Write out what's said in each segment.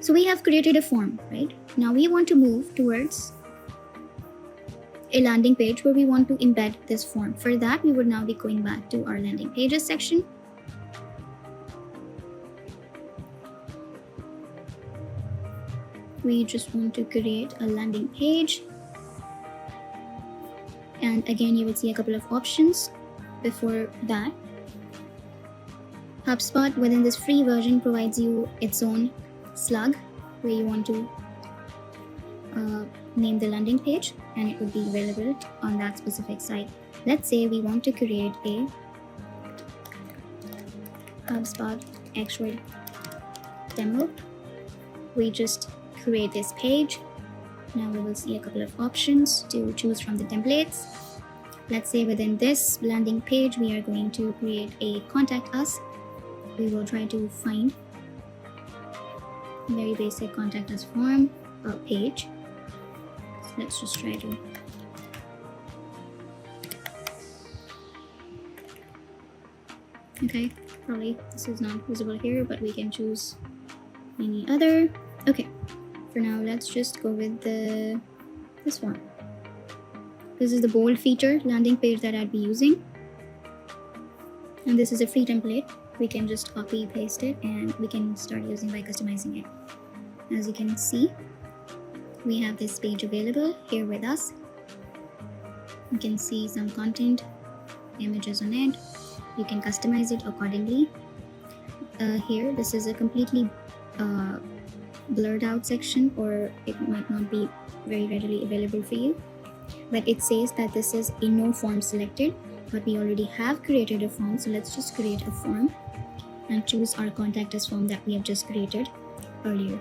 So we have created a form, right? Now we want to move towards a landing page where we want to embed this form. For that, we would now be going back to our landing pages section. We just want to create a landing page. And again, you will see a couple of options. Before that, HubSpot within this free version provides you its own slug where you want to name the landing page, and it would be available on that specific site. Let's say we want to create a HubSpot Xgrid demo. We just create this page. Now we will see a couple of options to choose from the templates. Let's say within this landing page, we are going to create a contact us. We will try to find a very basic contact us form or page. So let's just try to okay, probably this is not visible here, but we can choose any other. Okay, for now let's just go with this one. This is the bold feature landing page that I'd be using, and this is a free template. We can just copy paste it and we can start using by customizing it. As you can see, we have this page available here with us. You can see some content, images on it. You can customize it accordingly. Here, this is a completely blurred out section, or it might not be very readily available for you, but it says that this is a no form selected, but we already have created a form. So let's just create a form and choose our contact us form that we have just created earlier.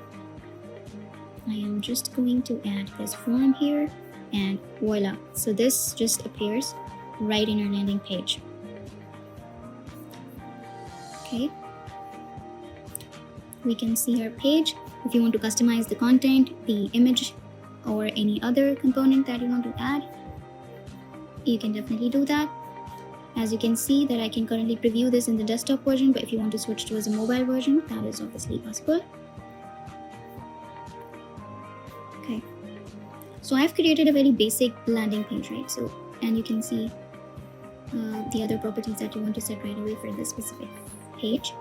I am just going to add this form here, and voila, so this just appears right in our landing page. Okay, we can see our page. If you want to customize the content, the image, or any other component that you want to add, you can definitely do that. As you can see that I can currently preview this in the desktop version, but if you want to switch towards a mobile version, that is obviously possible. Okay, so I've created a very basic landing page, right? So, and you can see the other properties that you want to set right away for this specific page.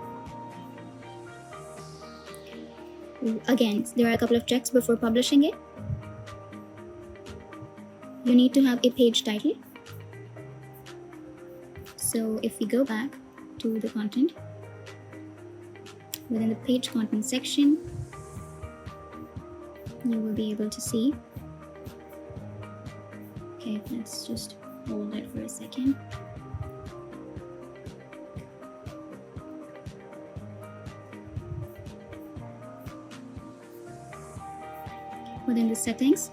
Again, there are a couple of checks before publishing it. You need to have a page title. So if we go back to the content, within the page content section, you will be able to see. Okay, let's just hold it for a second. Within the settings,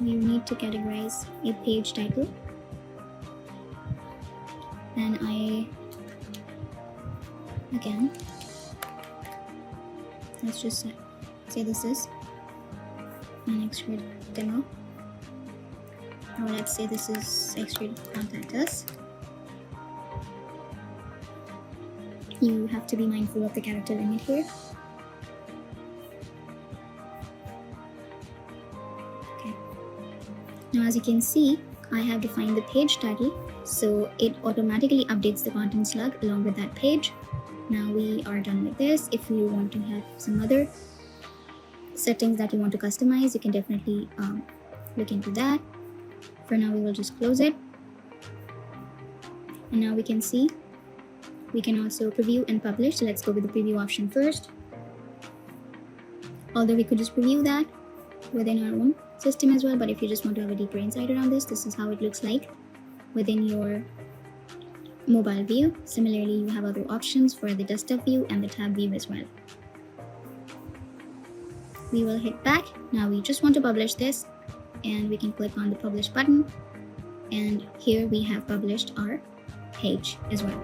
you need to categorize a page title, and again, let's just say this is an Xgrid demo, or let's say this is Xgrid contact us. You have to be mindful of the character limit here. Now, as you can see, I have defined the page title, so it automatically updates the content slug along with that page. Now we are done with this. If you want to have some other settings that you want to customize, you can definitely look into that. For now, we will just close it. And now we can see we can also preview and publish. So let's go with the preview option first. Although we could just preview that within our own system as well, but if you just want to have a deeper insight around this is how it looks like within your mobile view. Similarly, you have other options for the desktop view and the tab view as well. We will hit back. Now we just want to publish this, and we can click on the publish button, and here we have published our page as well.